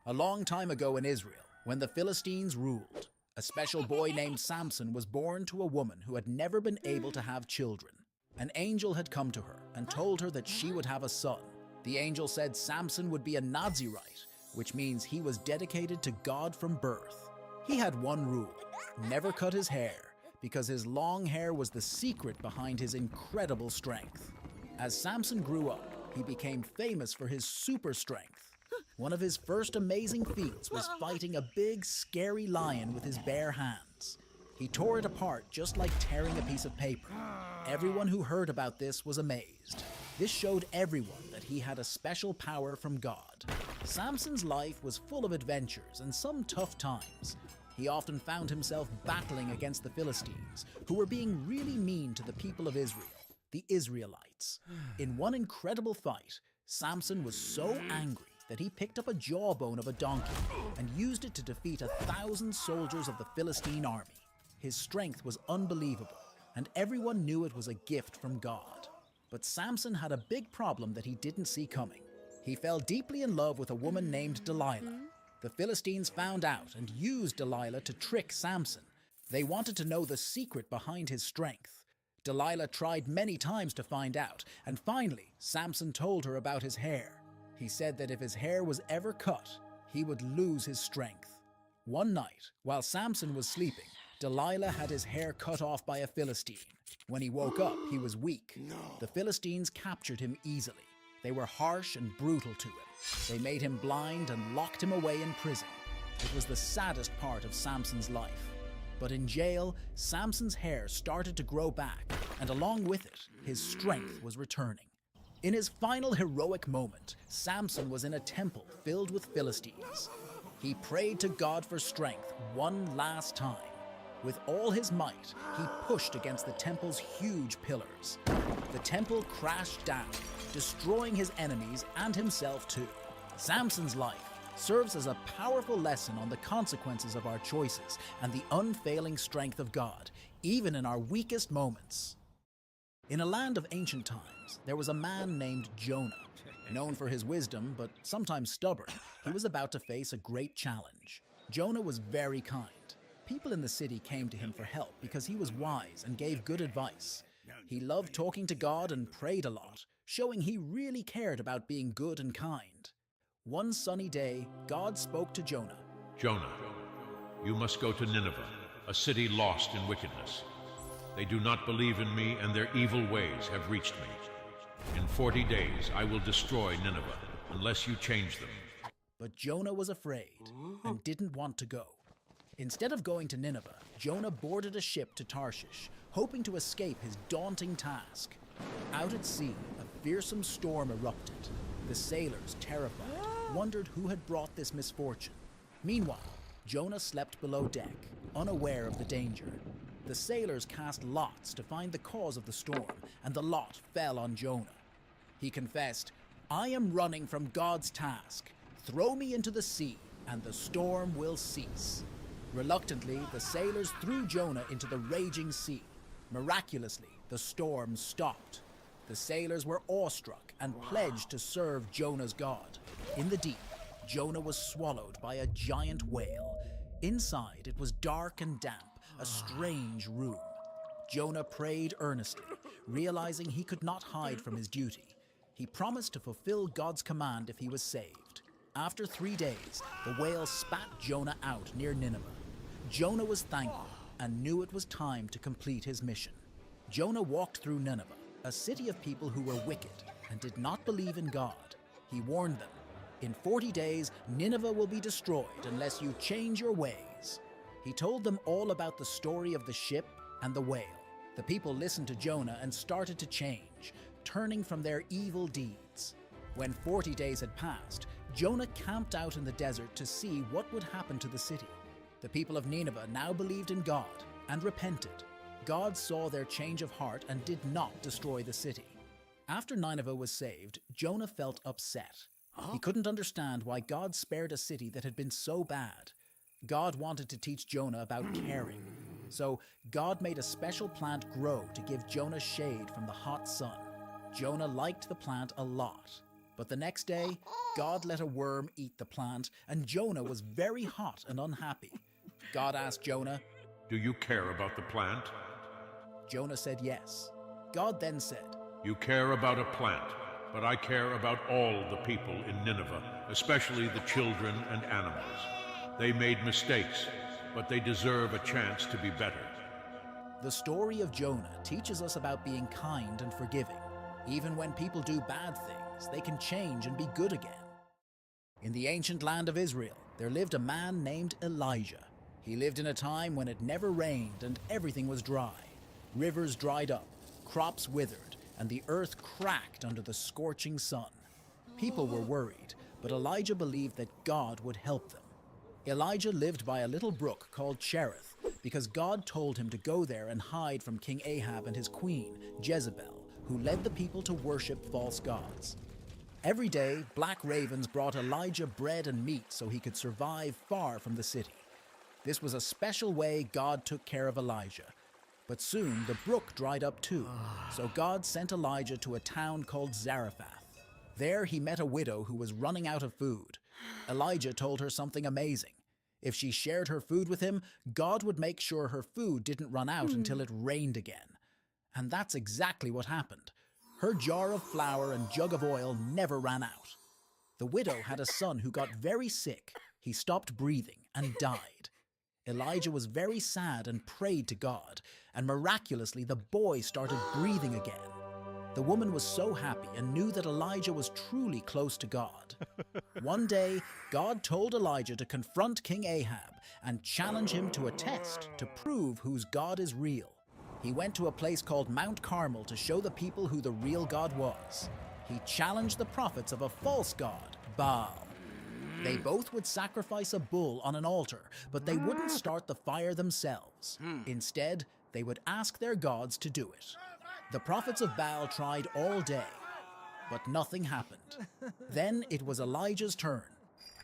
A long time ago in Israel, when the Philistines ruled, a special boy named Samson was born to a woman who had never been able to have children. An angel had come to her and told her that she would have a son. The angel said Samson would be a Nazirite, which means he was dedicated to God from birth. He had one rule: never cut his hair, because his long hair was the secret behind his incredible strength. As Samson grew up, he became famous for his super strength. One of his first amazing feats was fighting a big, scary lion with his bare hands. He tore it apart just like tearing a piece of paper. Everyone who heard about this was amazed. This showed everyone that he had a special power from God. Samson's life was full of adventures and some tough times. He often found himself battling against the Philistines, who were being really mean to the people of Israel, the Israelites. In one incredible fight, Samson was so angry that he picked up a jawbone of a donkey and used it to defeat 1,000 soldiers of the Philistine army. His strength was unbelievable, and everyone knew it was a gift from God. But Samson had a big problem that he didn't see coming. He fell deeply in love with a woman named Delilah. The Philistines found out and used Delilah to trick Samson. They wanted to know the secret behind his strength. Delilah tried many times to find out, and finally, Samson told her about his hair. He said that if his hair was ever cut, he would lose his strength. One night, while Samson was sleeping, Delilah had his hair cut off by a Philistine. When he woke up, he was weak. The Philistines captured him easily. They were harsh and brutal to him. They made him blind and locked him away in prison. It was the saddest part of Samson's life. But in jail, Samson's hair started to grow back, and along with it, his strength was returning. In his final heroic moment, Samson was in a temple filled with Philistines. He prayed to God for strength one last time. With all his might, he pushed against the temple's huge pillars. The temple crashed down, destroying his enemies and himself too. Samson's life serves as a powerful lesson on the consequences of our choices and the unfailing strength of God, even in our weakest moments. In a land of ancient times, there was a man named Jonah. Known for his wisdom, but sometimes stubborn, he was about to face a great challenge. Jonah was very kind. People in the city came to him for help because he was wise and gave good advice. He loved talking to God and prayed a lot, showing he really cared about being good and kind. One sunny day, God spoke to Jonah. Jonah, you must go to Nineveh, a city lost in wickedness. They do not believe in me, and their evil ways have reached me. In 40 days I will destroy Nineveh, unless you change them. But Jonah was afraid and didn't want to go. Instead of going to Nineveh, Jonah boarded a ship to Tarshish, hoping to escape his daunting task. Out at sea, a fearsome storm erupted. The sailors, terrified, wondered who had brought this misfortune. Meanwhile, Jonah slept below deck, unaware of the danger. The sailors cast lots to find the cause of the storm, and the lot fell on Jonah. He confessed, "I am running from God's task. Throw me into the sea, and the storm will cease." Reluctantly, the sailors threw Jonah into the raging sea. Miraculously, the storm stopped. The sailors were awestruck and pledged to serve Jonah's God. In the deep, Jonah was swallowed by a giant whale. Inside, it was dark and damp, a strange room. Jonah prayed earnestly, realizing he could not hide from his duty. He promised to fulfill God's command if he was saved. After 3 days, the whale spat Jonah out near Nineveh. Jonah was thankful and knew it was time to complete his mission. Jonah walked through Nineveh, a city of people who were wicked and did not believe in God. He warned them, "In 40 days, Nineveh will be destroyed unless you change your ways." He told them all about the story of the ship and the whale. The people listened to Jonah and started to change, turning from their evil deeds. When 40 days had passed, Jonah camped out in the desert to see what would happen to the city. The people of Nineveh now believed in God and repented. God saw their change of heart and did not destroy the city. After Nineveh was saved, Jonah felt upset. He couldn't understand why God spared a city that had been so bad. God wanted to teach Jonah about caring. So God made a special plant grow to give Jonah shade from the hot sun. Jonah liked the plant a lot. But the next day, God let a worm eat the plant, and Jonah was very hot and unhappy. God asked Jonah, Do you care about the plant? Jonah said yes. God then said, You care about a plant, but I care about all the people in Nineveh, especially the children and animals. They made mistakes, but they deserve a chance to be better. The story of Jonah teaches us about being kind and forgiving. Even when people do bad things, they can change and be good again. In the ancient land of Israel, there lived a man named Elijah. He lived in a time when it never rained and everything was dry. Rivers dried up, crops withered, and the earth cracked under the scorching sun. People were worried, but Elijah believed that God would help them. Elijah lived by a little brook called Cherith because God told him to go there and hide from King Ahab and his queen, Jezebel, who led the people to worship false gods. Every day, black ravens brought Elijah bread and meat so he could survive far from the city. This was a special way God took care of Elijah. But soon the brook dried up too, so God sent Elijah to a town called Zarephath. There he met a widow who was running out of food. Elijah told her something amazing. If she shared her food with him, God would make sure her food didn't run out until it rained again. And that's exactly what happened. Her jar of flour and jug of oil never ran out. The widow had a son who got very sick. He stopped breathing and died. Elijah was very sad and prayed to God, and miraculously the boy started breathing again. The woman was so happy and knew that Elijah was truly close to God. One day, God told Elijah to confront King Ahab and challenge him to a test to prove whose God is real. He went to a place called Mount Carmel to show the people who the real God was. He challenged the prophets of a false god, Baal. They both would sacrifice a bull on an altar, but they wouldn't start the fire themselves. Instead, they would ask their gods to do it. The prophets of Baal tried all day, but nothing happened. Then it was Elijah's turn.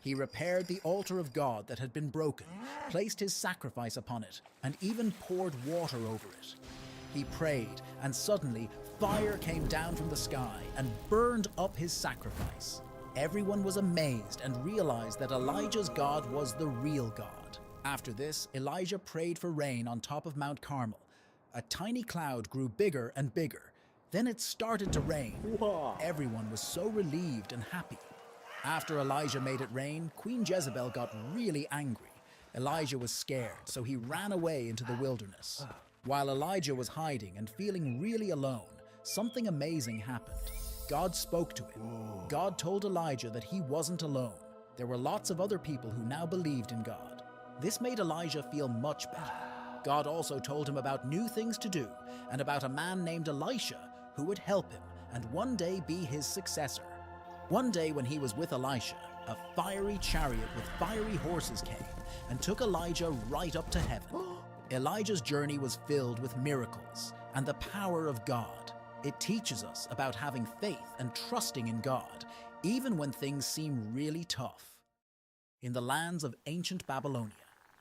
He repaired the altar of God that had been broken, placed his sacrifice upon it, and even poured water over it. He prayed, and suddenly fire came down from the sky and burned up his sacrifice. Everyone was amazed and realized that Elijah's God was the real God. After this, Elijah prayed for rain on top of Mount Carmel. A tiny cloud grew bigger and bigger. Then it started to rain. Whoa. Everyone was so relieved and happy. After Elijah made it rain, Queen Jezebel got really angry. Elijah was scared, so he ran away into the wilderness. While Elijah was hiding and feeling really alone, something amazing happened. God spoke to him. God told Elijah that he wasn't alone. There were lots of other people who now believed in God. This made Elijah feel much better. God also told him about new things to do and about a man named Elisha who would help him and one day be his successor. One day when he was with Elisha, a fiery chariot with fiery horses came and took Elijah right up to heaven. Elijah's journey was filled with miracles and the power of God. It teaches us about having faith and trusting in God, even when things seem really tough. In the lands of ancient Babylonia,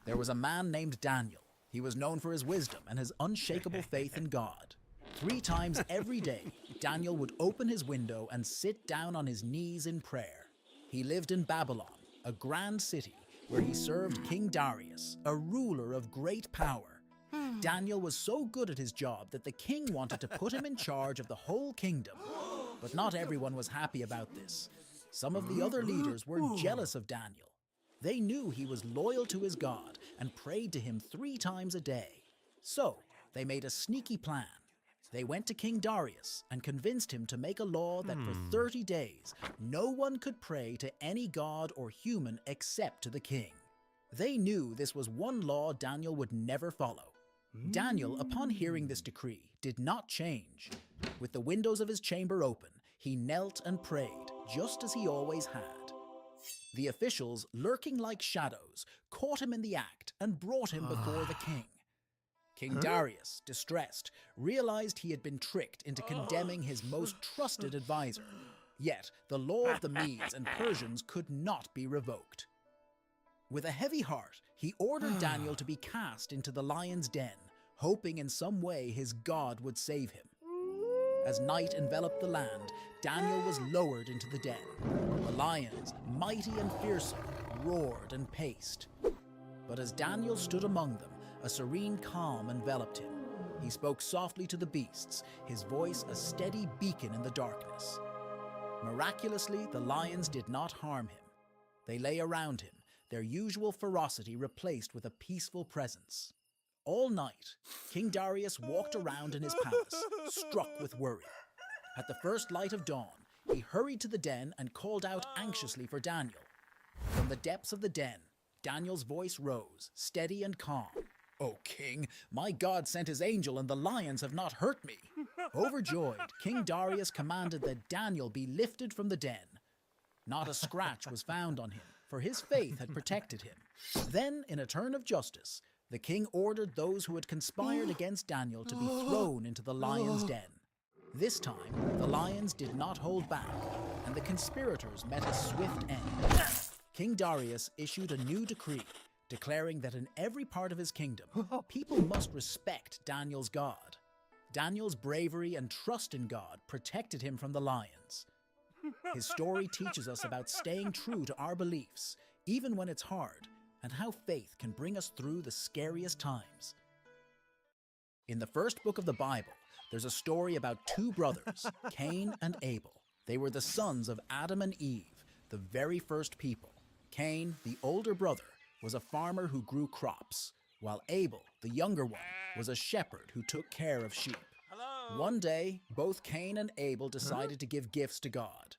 there was a man named Daniel. He was known for his wisdom and his unshakable faith in God. 3 times every day, Daniel would open his window and sit down on his knees in prayer. He lived in Babylon, a grand city, where he served King Darius, a ruler of great power. Daniel was so good at his job that the king wanted to put him in charge of the whole kingdom. But not everyone was happy about this. Some of the other leaders were jealous of Daniel. They knew he was loyal to his God and prayed to him 3 times a day. So they made a sneaky plan. They went to King Darius and convinced him to make a law that for 30 days, no one could pray to any god or human except to the king. They knew this was one law Daniel would never follow. Daniel, upon hearing this decree, did not change. With the windows of his chamber open, he knelt and prayed, just as he always had. The officials, lurking like shadows, caught him in the act and brought him before the king. King Darius, distressed, realized he had been tricked into condemning his most trusted advisor. Yet the law of the Medes and Persians could not be revoked. With a heavy heart, he ordered Daniel to be cast into the lion's den, hoping in some way his God would save him. As night enveloped the land, Daniel was lowered into the den. The lions, mighty and fearsome, roared and paced. But as Daniel stood among them, a serene calm enveloped him. He spoke softly to the beasts, his voice a steady beacon in the darkness. Miraculously, the lions did not harm him. They lay around him, their usual ferocity replaced with a peaceful presence. All night, King Darius walked around in his palace, struck with worry. At the first light of dawn, he hurried to the den and called out anxiously for Daniel. From the depths of the den, Daniel's voice rose, steady and calm. "O king, my God sent his angel and the lions have not hurt me." Overjoyed, King Darius commanded that Daniel be lifted from the den. Not a scratch was found on him, for his faith had protected him. Then, in a turn of justice, the king ordered those who had conspired against Daniel to be thrown into the lion's den. This time, the lions did not hold back, and the conspirators met a swift end. King Darius issued a new decree, declaring that in every part of his kingdom, people must respect Daniel's God. Daniel's bravery and trust in God protected him from the lions. His story teaches us about staying true to our beliefs, even when it's hard, and how faith can bring us through the scariest times. In the first book of the Bible, there's a story about two brothers, Cain and Abel. They were the sons of Adam and Eve, the very first people. Cain, the older brother, was a farmer who grew crops, while Abel, the younger one, was a shepherd who took care of sheep. One day, both Cain and Abel decided to give gifts to God.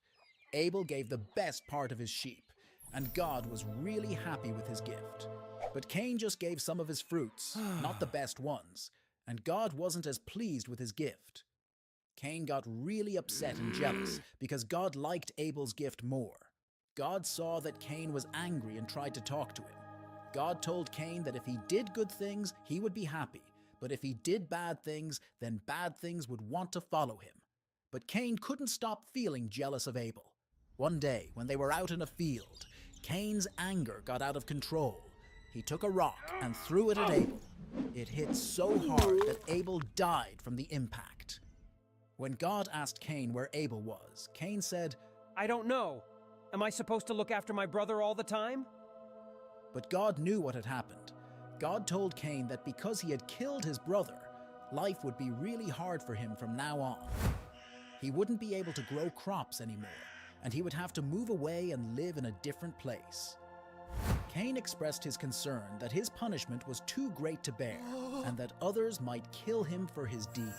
Abel gave the best part of his sheep, and God was really happy with his gift. But Cain just gave some of his fruits, not the best ones, and God wasn't as pleased with his gift. Cain got really upset and jealous because God liked Abel's gift more. God saw that Cain was angry and tried to talk to him. God told Cain that if he did good things, he would be happy, but if he did bad things, then bad things would want to follow him. But Cain couldn't stop feeling jealous of Abel. One day, when they were out in a field, Cain's anger got out of control. He took a rock and threw it at Abel. It hit so hard that Abel died from the impact. When God asked Cain where Abel was, Cain said, "I don't know. Am I supposed to look after my brother all the time?" But God knew what had happened. God told Cain that because he had killed his brother, life would be really hard for him from now on. He wouldn't be able to grow crops anymore, and he would have to move away and live in a different place. Cain expressed his concern that his punishment was too great to bear, and that others might kill him for his deed.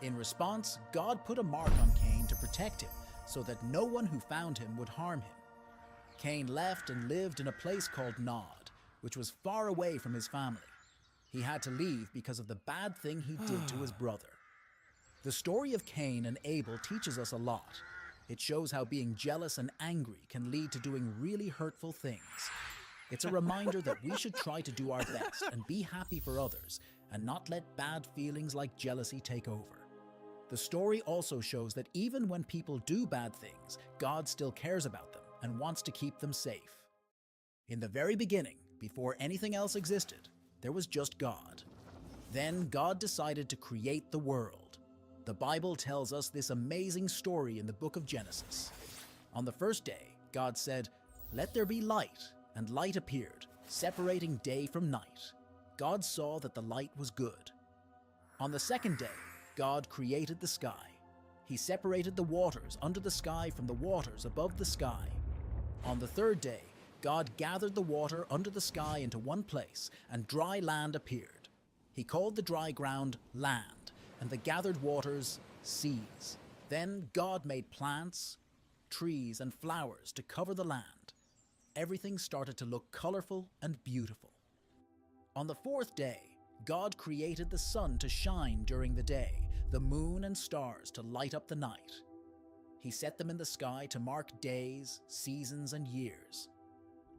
In response, God put a mark on Cain to protect him, so that no one who found him would harm him. Cain left and lived in a place called Nod, which was far away from his family. He had to leave because of the bad thing he did to his brother. The story of Cain and Abel teaches us a lot. It shows how being jealous and angry can lead to doing really hurtful things. It's a reminder that we should try to do our best and be happy for others, and not let bad feelings like jealousy take over. The story also shows that even when people do bad things, God still cares about them and wants to keep them safe. In the very beginning, before anything else existed, there was just God. Then God decided to create the world. The Bible tells us this amazing story in the book of Genesis. On the first day, God said, "Let there be light," and light appeared, separating day from night. God saw that the light was good. On the second day, God created the sky. He separated the waters under the sky from the waters above the sky. On the third day, God gathered the water under the sky into one place, and dry land appeared. He called the dry ground land, and the gathered waters seas. Then God made plants, trees, and flowers to cover the land. Everything started to look colorful and beautiful. On the fourth day, God created the sun to shine during the day, the moon and stars to light up the night. He set them in the sky to mark days, seasons, and years.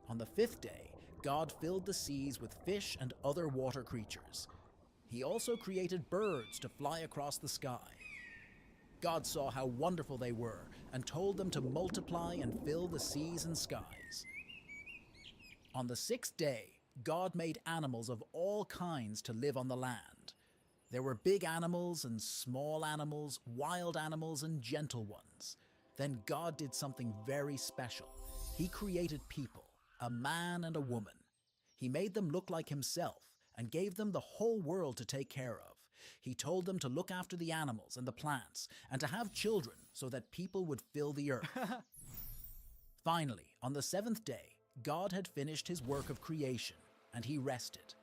On the fifth day, God filled the seas with fish and other water creatures. He also created birds to fly across the sky. God saw how wonderful they were and told them to multiply and fill the seas and skies. On the sixth day, God made animals of all kinds to live on the land. There were big animals and small animals, wild animals and gentle ones. Then God did something very special. He created people, a man and a woman. He made them look like himself and gave them the whole world to take care of. He told them to look after the animals and the plants and to have children so that people would fill the earth. Finally, on the seventh day, God had finished his work of creation and he rested.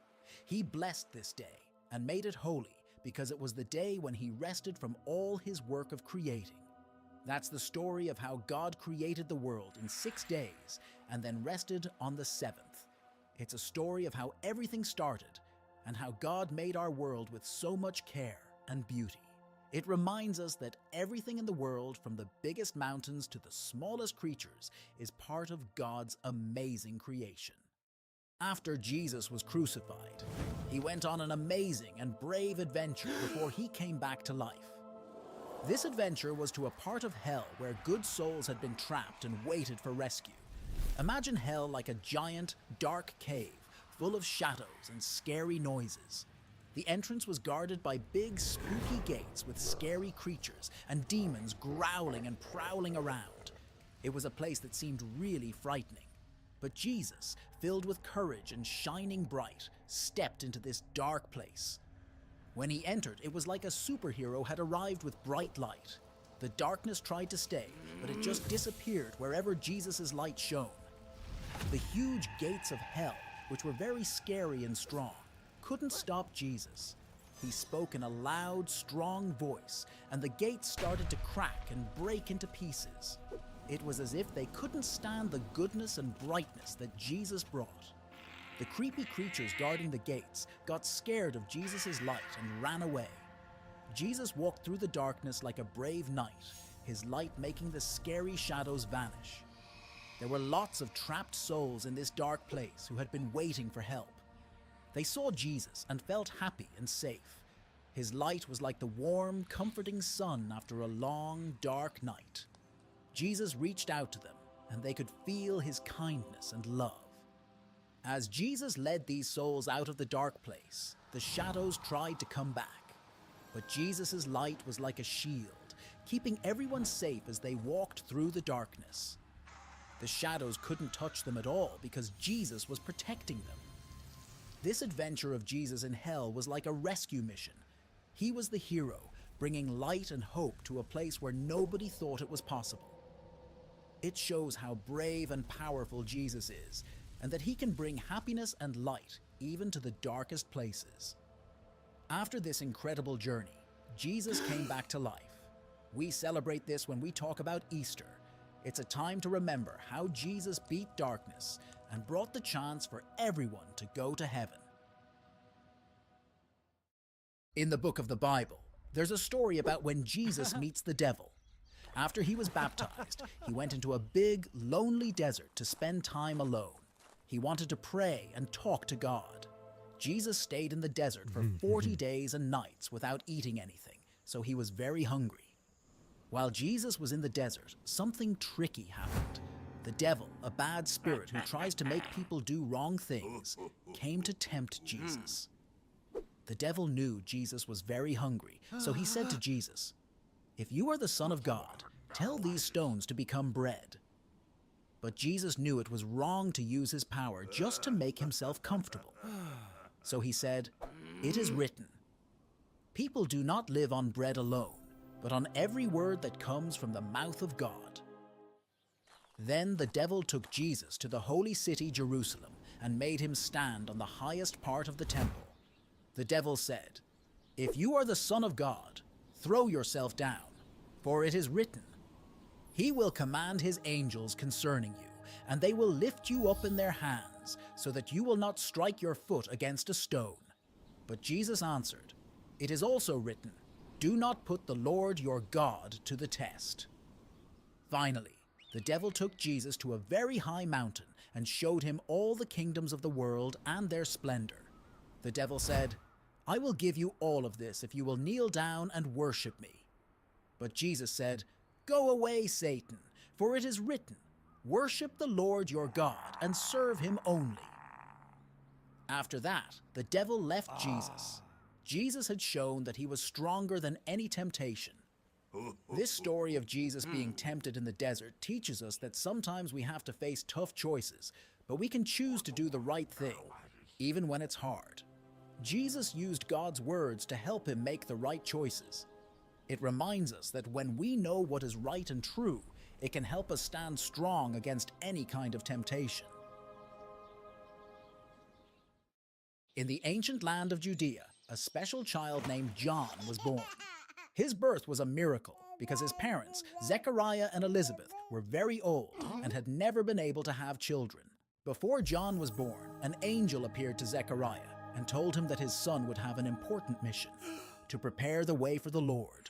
He blessed this day and made it holy because it was the day when he rested from all his work of creating. That's the story of how God created the world in 6 days and then rested on the seventh. It's a story of how everything started and how God made our world with so much care and beauty. It reminds us that everything in the world, from the biggest mountains to the smallest creatures, is part of God's amazing creation. After Jesus was crucified, he went on an amazing and brave adventure before he came back to life. This adventure was to a part of hell where good souls had been trapped and waited for rescue. Imagine hell like a giant, dark cave full of shadows and scary noises. The entrance was guarded by big, spooky gates with scary creatures and demons growling and prowling around. It was a place that seemed really frightening. But Jesus, filled with courage and shining bright, stepped into this dark place. When he entered, it was like a superhero had arrived with bright light. The darkness tried to stay, but it just disappeared wherever Jesus' light shone. The huge gates of hell, which were very scary and strong, couldn't stop Jesus. He spoke in a loud, strong voice, and the gates started to crack and break into pieces. It was as if they couldn't stand the goodness and brightness that Jesus brought. The creepy creatures guarding the gates got scared of Jesus' light and ran away. Jesus walked through the darkness like a brave knight, his light making the scary shadows vanish. There were lots of trapped souls in this dark place who had been waiting for help. They saw Jesus and felt happy and safe. His light was like the warm, comforting sun after a long, dark night. Jesus reached out to them, and they could feel his kindness and love. As Jesus led these souls out of the dark place, the shadows tried to come back. But Jesus' light was like a shield, keeping everyone safe as they walked through the darkness. The shadows couldn't touch them at all because Jesus was protecting them. This adventure of Jesus in hell was like a rescue mission. He was the hero, bringing light and hope to a place where nobody thought it was possible. It shows how brave and powerful Jesus is, and that he can bring happiness and light even to the darkest places. After this incredible journey, Jesus came back to life. We celebrate this when we talk about Easter. It's a time to remember how Jesus beat darkness and brought the chance for everyone to go to heaven. In the book of the Bible, there's a story about when Jesus meets the devil. After he was baptized, he went into a big, lonely desert to spend time alone. He wanted to pray and talk to God. Jesus stayed in the desert for 40 days and nights without eating anything, so he was very hungry. While Jesus was in the desert, something tricky happened. The devil, a bad spirit who tries to make people do wrong things, came to tempt Jesus. The devil knew Jesus was very hungry, so he said to Jesus, "If you are the Son of God, tell these stones to become bread." But Jesus knew it was wrong to use his power just to make himself comfortable. So he said, "It is written, people do not live on bread alone, but on every word that comes from the mouth of God." Then the devil took Jesus to the holy city Jerusalem and made him stand on the highest part of the temple. The devil said, "If you are the Son of God, throw yourself down, for it is written, He will command his angels concerning you, and they will lift you up in their hands, so that you will not strike your foot against a stone." But Jesus answered, "It is also written, do not put the Lord your God to the test." Finally, the devil took Jesus to a very high mountain and showed him all the kingdoms of the world and their splendor. The devil said, "I will give you all of this if you will kneel down and worship me." But Jesus said, "Go away, Satan, for it is written, worship the Lord your God and serve him only." After that, the devil left Jesus. Jesus had shown that he was stronger than any temptation. This story of Jesus being tempted in the desert teaches us that sometimes we have to face tough choices, but we can choose to do the right thing, even when it's hard. Jesus used God's words to help him make the right choices. It reminds us that when we know what is right and true, it can help us stand strong against any kind of temptation. In the ancient land of Judea, a special child named John was born. His birth was a miracle because his parents, Zechariah and Elizabeth, were very old and had never been able to have children. Before John was born, an angel appeared to Zechariah and told him that his son would have an important mission: to prepare the way for the Lord.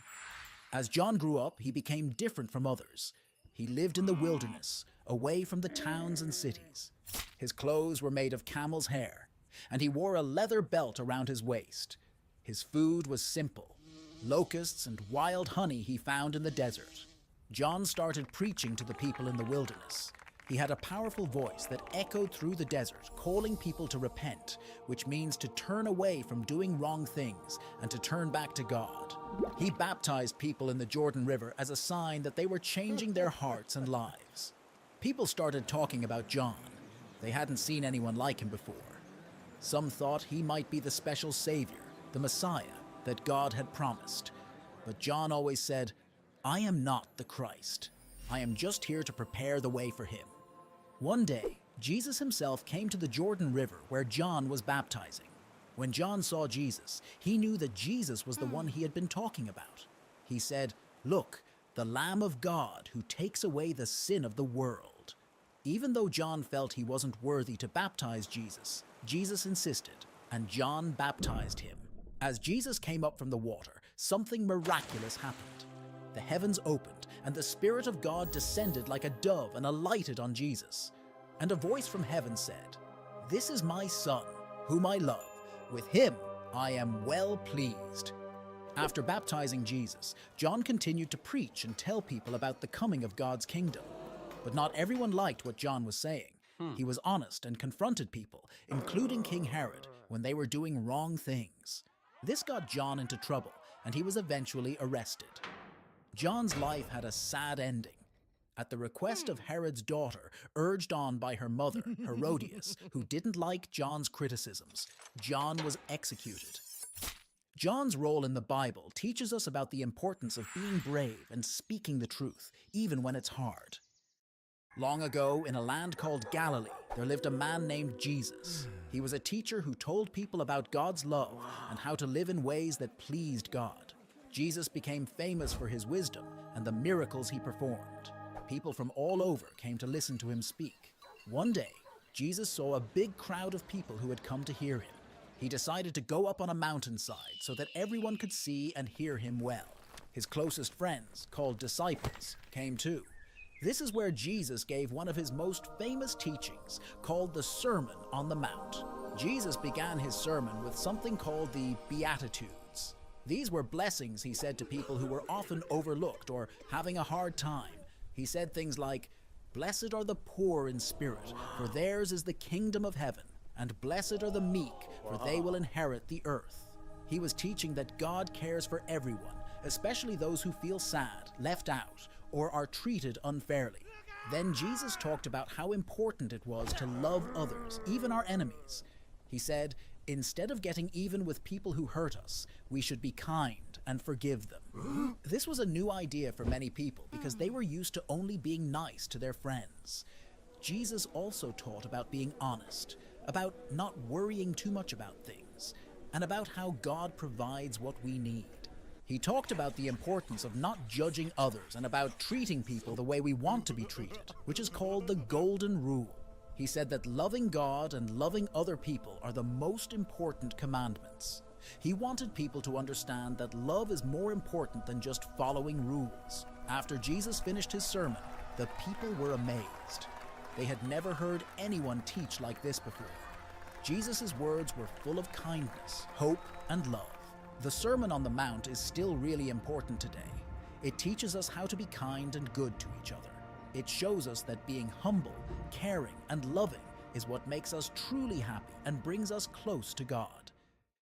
As John grew up, he became different from others. He lived in the wilderness, away from the towns and cities. His clothes were made of camel's hair, and he wore a leather belt around his waist. His food was simple: locusts and wild honey he found in the desert. John started preaching to the people in the wilderness. He had a powerful voice that echoed through the desert, calling people to repent, which means to turn away from doing wrong things and to turn back to God. He baptized people in the Jordan River as a sign that they were changing their hearts and lives. People started talking about John. They hadn't seen anyone like him before. Some thought he might be the special savior, the Messiah that God had promised. But John always said, "I am not the Christ. I am just here to prepare the way for him." One day, Jesus himself came to the Jordan River where John was baptizing. When John saw Jesus, he knew that Jesus was the one he had been talking about. He said, "Look, the Lamb of God who takes away the sin of the world." Even though John felt he wasn't worthy to baptize Jesus, Jesus insisted, and John baptized him. As Jesus came up from the water, something miraculous happened. The heavens opened, and the Spirit of God descended like a dove and alighted on Jesus. And a voice from heaven said, "This is my Son, whom I love. With him I am well pleased." After baptizing Jesus, John continued to preach and tell people about the coming of God's kingdom. But not everyone liked what John was saying. He was honest and confronted people, including King Herod, when they were doing wrong things. This got John into trouble, and he was eventually arrested. John's life had a sad ending. At the request of Herod's daughter, urged on by her mother, Herodias, who didn't like John's criticisms, John was executed. John's role in the Bible teaches us about the importance of being brave and speaking the truth, even when it's hard. Long ago, in a land called Galilee, there lived a man named Jesus. He was a teacher who told people about God's love and how to live in ways that pleased God. Jesus became famous for his wisdom and the miracles he performed. People from all over came to listen to him speak. One day, Jesus saw a big crowd of people who had come to hear him. He decided to go up on a mountainside so that everyone could see and hear him well. His closest friends, called disciples, came too. This is where Jesus gave one of his most famous teachings, called the Sermon on the Mount. Jesus began his sermon with something called the Beatitudes. These were blessings he said to people who were often overlooked or having a hard time. He said things like, "Blessed are the poor in spirit, for theirs is the kingdom of heaven, and blessed are the meek, for they will inherit the earth." He was teaching that God cares for everyone, especially those who feel sad, left out, or are treated unfairly. Then Jesus talked about how important it was to love others, even our enemies. He said, instead of getting even with people who hurt us, we should be kind and forgive them. This was a new idea for many people because they were used to only being nice to their friends. Jesus also taught about being honest, about not worrying too much about things, and about how God provides what we need. He talked about the importance of not judging others and about treating people the way we want to be treated, which is called the Golden Rule. He said that loving God and loving other people are the most important commandments. He wanted people to understand that love is more important than just following rules. After Jesus finished his sermon, the people were amazed. They had never heard anyone teach like this before. Jesus' words were full of kindness, hope, and love. The Sermon on the Mount is still really important today. It teaches us how to be kind and good to each other. It shows us that being humble, caring, and loving is what makes us truly happy and brings us close to God.